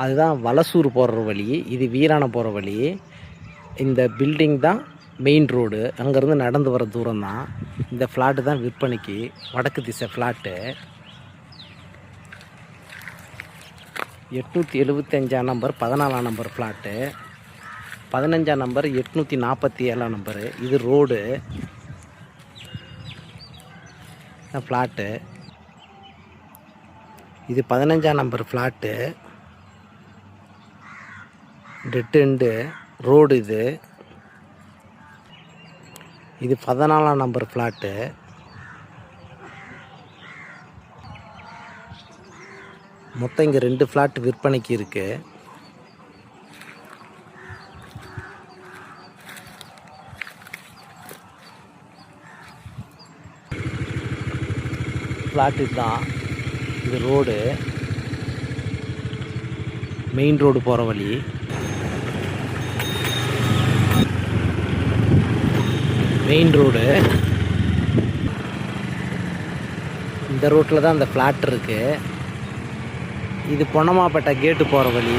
அதுதான் வலசூர் போகிற வழி. இது வீராணம் போகிற வழி. இந்த பில்டிங் தான் மெயின் ரோடு. அங்கேருந்து நடந்து வர தூரம் தான். இந்த ஃப்ளாட்டு தான் விற்பனைக்கு. வடக்கு திசை flat. 875 number 14 number flat. 15 number 847 number. இது ரோடு ஃப்ளாட்டு. இது 15 number flat. Dead end road இது. இது 14 நம்பர் ஃப்ளாட்டு. மொத்தம் இங்கே 2 ஃப்ளாட் விற்பனைக்கு இருக்குது. ஃப்ளாட் இதுதான். இது ரோடு, மெயின் ரோடு போகிற வழி. மெயின் ரோடு இந்த ரோட்டில் தான் அந்த ஃப்ளாட் இருக்குது. இது பொன்னமாப்பேட்டை கேட்டு போகிற வழி.